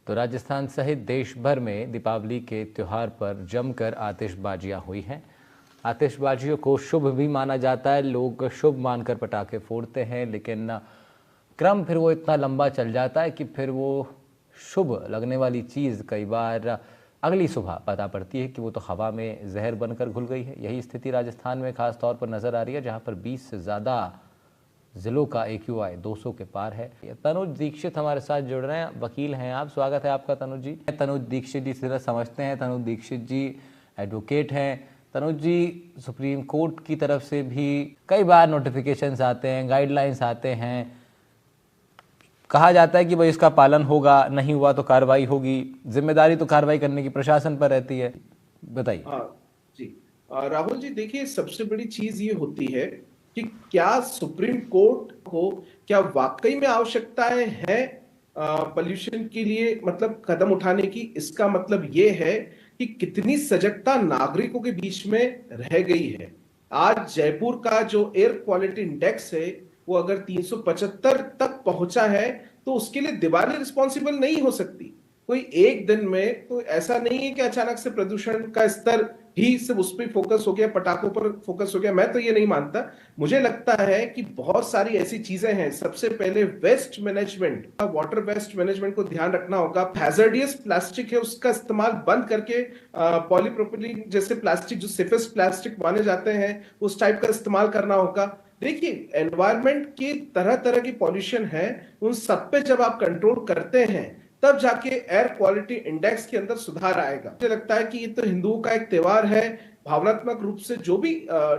तो राजस्थान सहित देश भर में दीपावली के त्यौहार पर जमकर आतिशबाजियां हुई हैं। आतिशबाजियों को शुभ भी माना जाता है, लोग शुभ मानकर पटाखे फोड़ते हैं, लेकिन क्रम फिर वो इतना लंबा चल जाता है कि फिर वो शुभ लगने वाली चीज़ कई बार अगली सुबह पता पड़ती है कि वो तो हवा में जहर बनकर घुल गई है। यही स्थिति राजस्थान में खास तौर पर नज़र आ रही है, जहाँ पर 20 से ज़्यादा जिलों का AQI 200 के पार है। तनुज दीक्षित हमारे साथ जुड़ रहे हैं, वकील हैं आप। स्वागत है आपका तनुज जी। तनुज दीक्षित जी सीधा समझते हैं। तनुज दीक्षित जी एडवोकेट हैं। तनुज जी, सुप्रीम कोर्ट की तरफ से भी कई बार नोटिफिकेशंस आते हैं, गाइडलाइंस आते हैं, कहा जाता है कि भाई इसका पालन होगा, नहीं हुआ तो कार्रवाई होगी। जिम्मेदारी तो कार्रवाई करने की प्रशासन पर रहती है, बताइए। जी राहुल जी, देखिए सबसे बड़ी चीज ये होती है कि क्या सुप्रीम कोर्ट को क्या वाकई में आवश्यकताएं हैं पोल्यूशन के लिए मतलब कदम उठाने की। इसका मतलब ये है कि कितनी सजगता नागरिकों के बीच में रह गई है। आज जयपुर का जो एयर क्वालिटी इंडेक्स है वो अगर 375 तक पहुंचा है तो उसके लिए दिवाली रिस्पॉन्सिबल नहीं हो सकती। कोई एक दिन में तो ऐसा नहीं है कि अचानक से प्रदूषण का स्तर ही सिर्फ उस पर फोकस हो गया, पटाखों पर फोकस हो गया। मैं तो ये नहीं मानता। मुझे लगता है कि बहुत सारी ऐसी चीजें हैं। सबसे पहले waste management, water waste management को ध्यान रखना होगा। हैजर्डियस प्लास्टिक है उसका इस्तेमाल बंद करके पॉलीप्रोपिलीन जैसे प्लास्टिक जो सेफेस्ट प्लास्टिक माने जाते हैं उस टाइप का इस्तेमाल करना होगा। देखिए, एनवायरमेंट की तरह तरह की पॉल्यूशन है, उन सब पे जब आप कंट्रोल करते हैं तब जाके एयर क्वालिटी इंडेक्स के अंदर सुधार आएगा। मुझे लगता है कि ये तो हिंदुओं का एक त्योहार है। भावनात्मक रूप से जो भी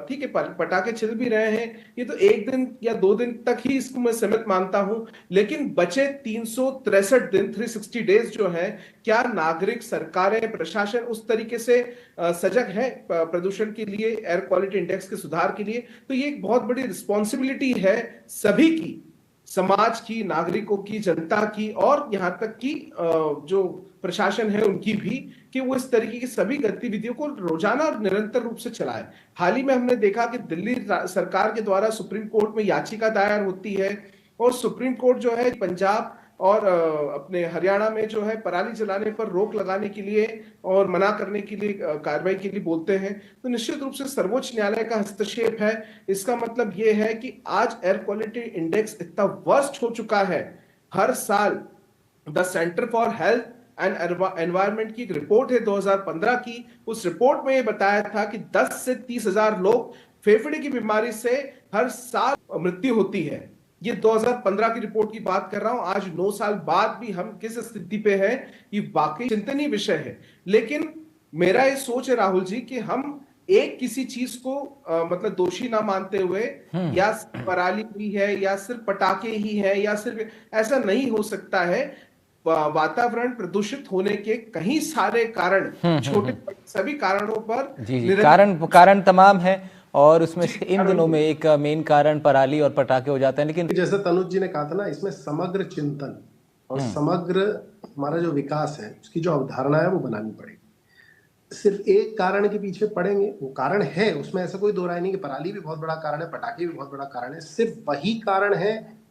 ठीक है, पटाखे छिल भी रहे हैं, ये तो एक दिन या 2 दिन तक ही इसको मैं सीमित मानता हूं। लेकिन बचे 363 दिन, 360 डेज जो है, क्या नागरिक, सरकारें, प्रशासन उस तरीके से सजग है प्रदूषण के लिए, एयर क्वालिटी इंडेक्स के सुधार के लिए? तो ये एक बहुत बड़ी रिस्पॉन्सिबिलिटी है सभी की, समाज की, नागरिकों की, जनता की, और यहां तक कि जो प्रशासन है उनकी भी, कि वो इस तरीके की सभी गतिविधियों को रोजाना और निरंतर रूप से चलाए। हाल ही में हमने देखा कि दिल्ली सरकार के द्वारा सुप्रीम कोर्ट में याचिका दायर होती है और सुप्रीम कोर्ट जो है पंजाब और अपने हरियाणा में जो है पराली जलाने पर रोक लगाने के लिए और मना करने के लिए, कार्रवाई के लिए बोलते हैं। तो निश्चित रूप से सर्वोच्च न्यायालय का हस्तक्षेप है। इसका मतलब यह है कि आज एयर क्वालिटी इंडेक्स इतना वर्स्ट हो चुका है। हर साल the centre for health and environment की एक रिपोर्ट है 2015 की। उस रिपोर्ट में यह बताया था कि 10 से 30 हजार लोग फेफड़े की बीमारी से हर साल मृत्यु होती है। ये 2015 की रिपोर्ट की बात कर रहा हूं। आज 9 साल बाद भी हम किस स्थिति पे हैं, ये वाकई चिंतनीय विषय है। लेकिन मेरा ये सोच है राहुल जी कि हम एक किसी चीज को मतलब दोषी ना मानते हुए, या पराली ही है या सिर्फ पटाखे ही है या सिर्फ, ऐसा नहीं हो सकता है। वातावरण प्रदूषित होने के कई सारे कारण, छोटे सभी कारणों पर जी कारण तमाम है, और उसमें से इन दिनों में एक मेन कारण पराली और पटाखे हो जाते हैं। लेकिन जैसे तनुज जी ने कहा था ना, इसमें समग्र चिंतन और समग्र हमारा जो विकास है उसकी जो अवधारणा है वो बनानी पड़ेगी। सिर्फ एक कारण के पीछे पड़ेंगे, वो कारण है, उसमें ऐसा कोई दो राय नहीं कि पराली भी बहुत बड़ा कारण है, पटाखे भी बहुत बड़ा कारण है, सिर्फ वही कारण है,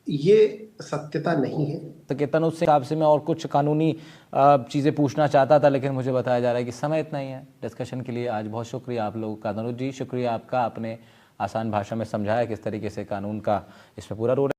ये सत्यता नहीं है। तो केतन, उससे हिसाब से मैं और कुछ कानूनी चीज़ें पूछना चाहता था, लेकिन मुझे बताया जा रहा है कि समय इतना ही है डिस्कशन के लिए। आज बहुत शुक्रिया आप लोगों का। तनुज जी, शुक्रिया आपका, आपने आसान भाषा में समझाया किस तरीके से कानून का इसमें पूरा रोल है।